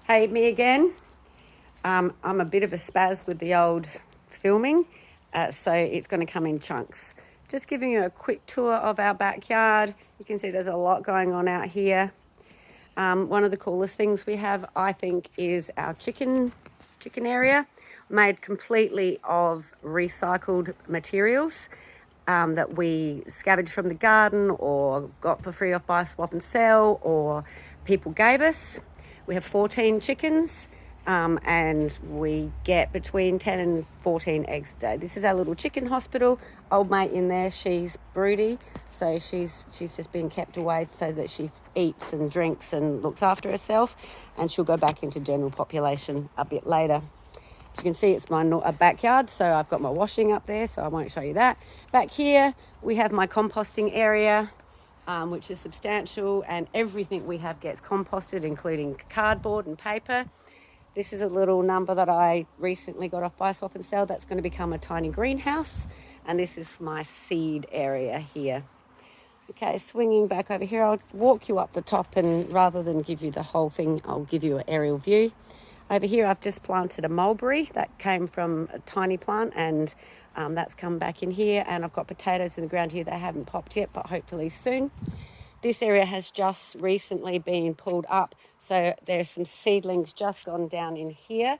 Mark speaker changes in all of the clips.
Speaker 1: Hey, me again. I'm a bit of a spaz with the old filming, so it's going to come in chunks. Just giving you a quick tour of our backyard. You can see there's a lot going on out here. One of the coolest things we have, I think, is our chicken area, made completely of recycled materials that we scavenged from the garden or got for free off buy, swap and sell, or people gave us. We have 14 chickens. And we get between 10 and 14 eggs a day. This is our little chicken hospital. Old mate in there, she's broody, so she's just been kept away so that she eats and drinks and looks after herself, and she'll go back into general population a bit later. As you can see, it's my backyard, so I've got my washing up there, so I won't show you that. Back here, we have my composting area, which is substantial, and everything we have gets composted, including cardboard and paper. This is a little number that I recently got off Buy, Swap and Sell. That's going to become a tiny greenhouse. And this is my seed area here. Okay, swinging back over here, I'll walk you up the top, and rather than give you the whole thing, I'll give you an aerial view. Over here, I've just planted a mulberry that came from a tiny plant, and that's come back in here. And I've got potatoes in the ground here. They haven't popped yet, but hopefully soon. This area has just recently been pulled up, so there's some seedlings just gone down in here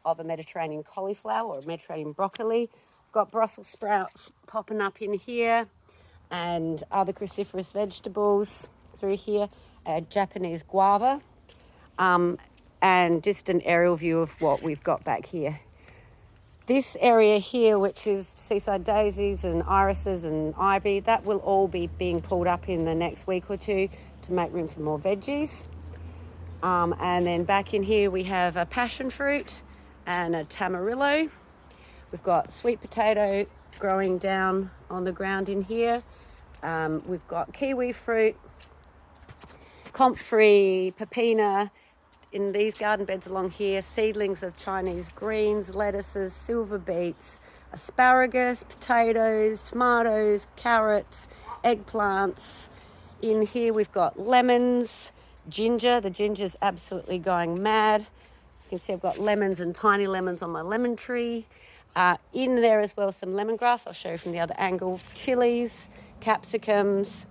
Speaker 1: of a Mediterranean cauliflower or Mediterranean broccoli. I've got Brussels sprouts popping up in here and other cruciferous vegetables through here, a Japanese guava, and just an aerial view of what we've got back here. This area here, which is seaside daisies and irises and ivy, that will all be being pulled up in the next week or two to make room for more veggies. And then back in here we have a passion fruit and a tamarillo. We've got sweet potato growing down on the ground in here. We've got kiwi fruit, comfrey, pepina. In these garden beds along here, seedlings of Chinese greens, lettuces, silver beets, asparagus, potatoes, tomatoes, carrots, eggplants. In here we've got lemons, ginger. The ginger's absolutely going mad. You can see I've got lemons and tiny lemons on my lemon tree. In there as well, some lemongrass. I'll show you from the other angle. Chilies, capsicums.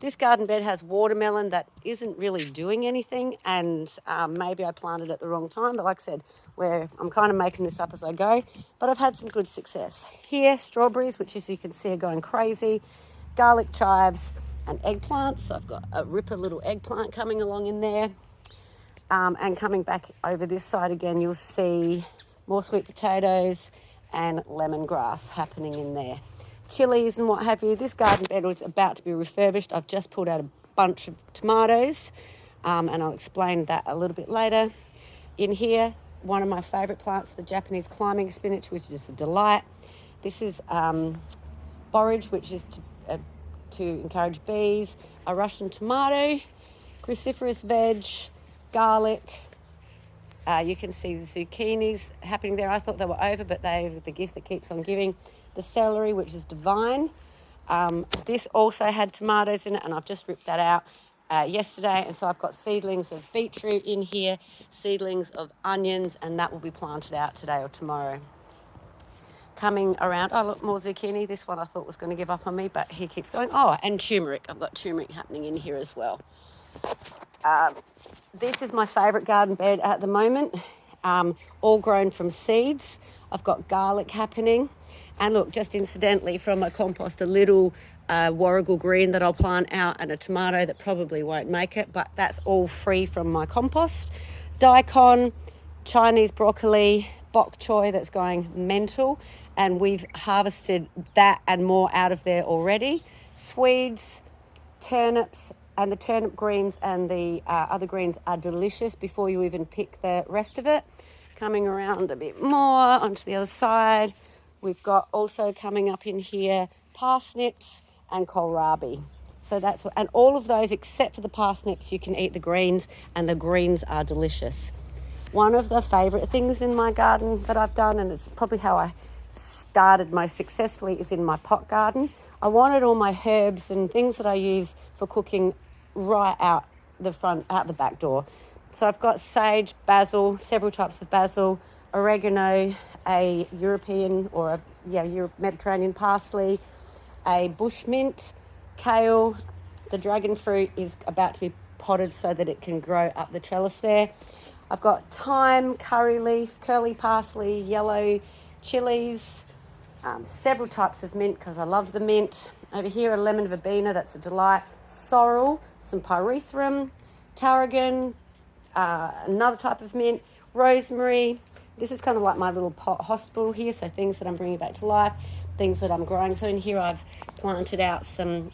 Speaker 1: This garden bed has watermelon that isn't really doing anything, and maybe I planted at the wrong time, but like I said, I'm kind of making this up as I go, but I've had some good success. Here, strawberries, which as you can see are going crazy, garlic chives and eggplants. So I've got a ripper little eggplant coming along in there. And coming back over this side again, you'll see more sweet potatoes and lemongrass happening in there. Chilies and what have you. This garden bed was about to be refurbished. I've just pulled out a bunch of tomatoes, and I'll explain that a little bit later. In here, one of my favourite plants, the Japanese climbing spinach, which is a delight. This is borage, which is to encourage bees, a Russian tomato, cruciferous veg, garlic. You can see the zucchinis happening there. I thought they were over, but they're the gift that keeps on giving. The celery, which is divine. This also had tomatoes in it, and I've just ripped that out yesterday. And so I've got seedlings of beetroot in here, seedlings of onions, and that will be planted out today or tomorrow. Coming around, oh look, more zucchini. This one I thought was going to give up on me, but he keeps going. Oh, and turmeric. I've got turmeric happening in here as well. This is my favourite garden bed at the moment, all grown from seeds. I've got garlic happening. And look, just incidentally, from a compost, a little warrigal green that I'll plant out and a tomato that probably won't make it, but that's all free from my compost. Daikon, Chinese broccoli, bok choy that's going mental, and we've harvested that and more out of there already. Swedes, turnips, and the turnip greens and the other greens are delicious before you even pick the rest of it. Coming around a bit more onto the other side, we've got also coming up in here parsnips and kohlrabi. So that's what, and all of those except for the parsnips, you can eat the greens, and the greens are delicious. One of the favourite things in my garden that I've done, and it's probably how I started most successfully, is in my pot garden. I wanted all my herbs and things that I use for cooking right out the front, out the back door. So I've got sage, basil, several types of basil, oregano, a European or Mediterranean parsley, a bush mint, kale. The dragon fruit is about to be potted so that it can grow up the trellis there. I've got thyme, curry leaf, curly parsley, yellow chilies, several types of mint because I love the mint. Over here, a lemon verbena, that's a delight. Sorrel, some pyrethrum, tarragon, another type of mint, rosemary. This is kind of like my little pot hospital here, so things that I'm bringing back to life, things that I'm growing. So in here I've planted out some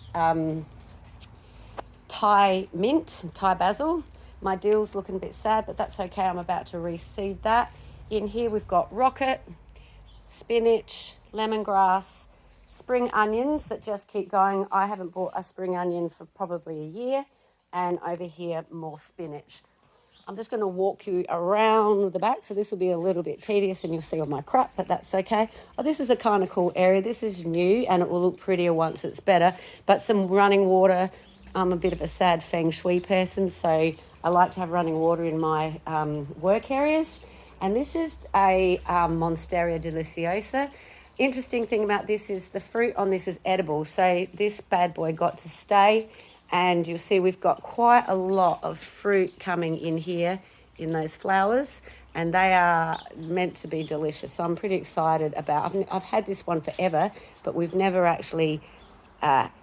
Speaker 1: Thai mint, Thai basil. My dill's looking a bit sad, but that's okay. I'm about to reseed that. In here we've got rocket, spinach, lemongrass, spring onions that just keep going. I haven't bought a spring onion for probably a year. And over here, more spinach. I'm just going to walk you around the back. So this will be a little bit tedious and you'll see all my crap, but that's okay. Oh, this is a kind of cool area. This is new and it will look prettier once it's better. But some running water. I'm a bit of a sad feng shui person, so I like to have running water in my work areas. And this is a Monstera deliciosa. Interesting thing about this is the fruit on this is edible. So this bad boy got to stay. And you'll see we've got quite a lot of fruit coming in here in those flowers. And they are meant to be delicious. So I'm pretty excited about. I've had this one forever, but we've never actually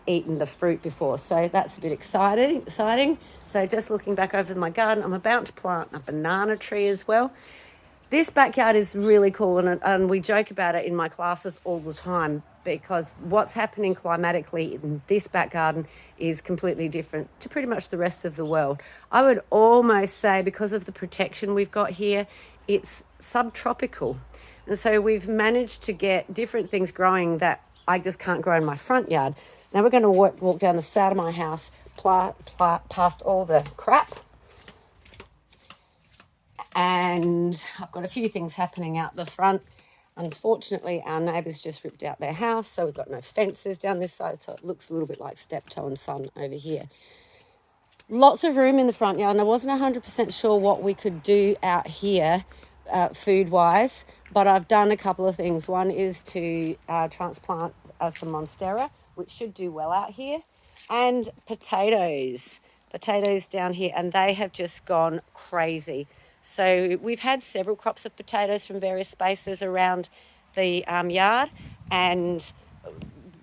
Speaker 1: eaten the fruit before. So that's a bit exciting. So just looking back over my garden, I'm about to plant a banana tree as well. This backyard is really cool, and we joke about it in my classes all the time because what's happening climatically in this back garden is completely different to pretty much the rest of the world. I would almost say because of the protection we've got here, it's subtropical. And so we've managed to get different things growing that I just can't grow in my front yard. So now we're going to walk down the side of my house, past all the crap. And I've got a few things happening out the front. Unfortunately, our neighbours just ripped out their house, so we've got no fences down this side, so it looks a little bit like Steptoe and Son over here. Lots of room in the front yard, and I wasn't 100% sure what we could do out here food-wise, but I've done a couple of things. One is to transplant some Monstera, which should do well out here, and potatoes down here, and they have just gone crazy. So we've had several crops of potatoes from various spaces around the yard and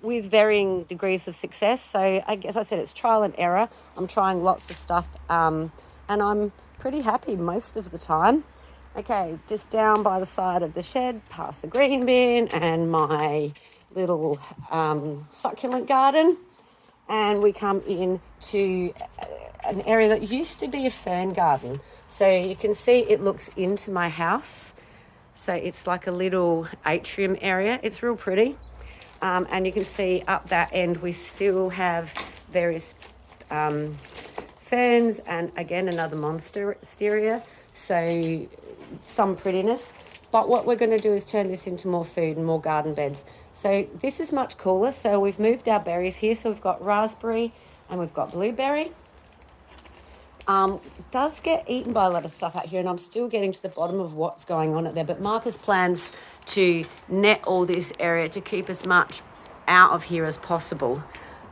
Speaker 1: with varying degrees of success. So as I said, it's trial and error. I'm trying lots of stuff and I'm pretty happy most of the time. Okay, just down by the side of the shed, past the green bin and my little succulent garden. And we come in to an area that used to be a fern garden. So you can see it looks into my house. So it's like a little atrium area. It's real pretty. And you can see up that end, we still have various ferns and again, another monstera. So some prettiness. But what we're going to do is turn this into more food and more garden beds. So this is much cooler. So we've moved our berries here. So we've got raspberry and we've got blueberry. Does get eaten by a lot of stuff out here, and I'm still getting to the bottom of what's going on out there. But Marcus plans to net all this area to keep as much out of here as possible.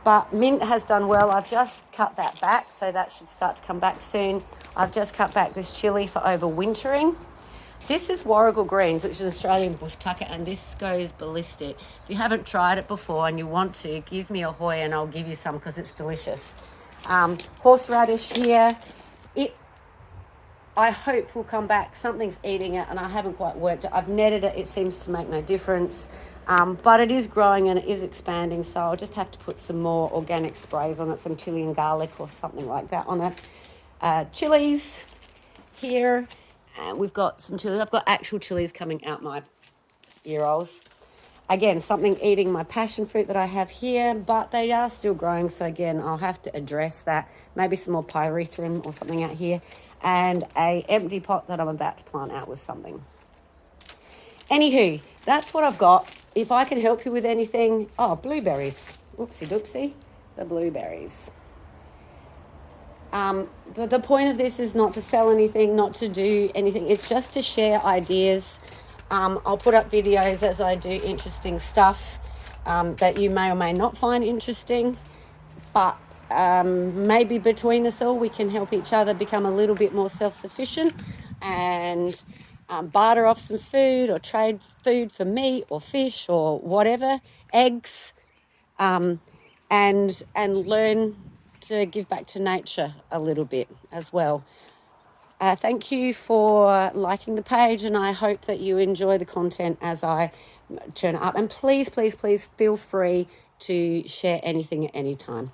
Speaker 1: But mint has done well. I've just cut that back, so that should start to come back soon. I've just cut back this chilli for overwintering. This is Warrigal Greens, which is Australian bush tucker, and this goes ballistic. If you haven't tried it before and you want to, give me a hoy and I'll give you some because it's delicious. Horseradish here. I hope will come back. Something's eating it and I haven't quite worked it. I've netted it. It seems to make no difference. But it is growing and it is expanding. So I'll just have to put some more organic sprays on it, some chili and garlic or something like that on it. Chilies here. And we've got some chilies. I've got actual chilies coming out my ear holes. Again, something eating my passion fruit that I have here, but they are still growing. So again, I'll have to address that. Maybe some more pyrethrum or something out here. And a empty pot that I'm about to plant out with something. Anywho, that's what I've got. If I can help you with anything, blueberries. Whoopsie doopsie, the blueberries. But the point of this is not to sell anything, not to do anything. It's just to share ideas. I'll put up videos as I do interesting stuff that you may or may not find interesting. But maybe between us all, we can help each other become a little bit more self-sufficient and barter off some food or trade food for meat or fish or whatever, eggs, and learn to give back to nature a little bit as well. Thank you for liking the page, and I hope that you enjoy the content as I turn it up. And please, please, please feel free to share anything at any time.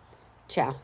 Speaker 1: Ciao.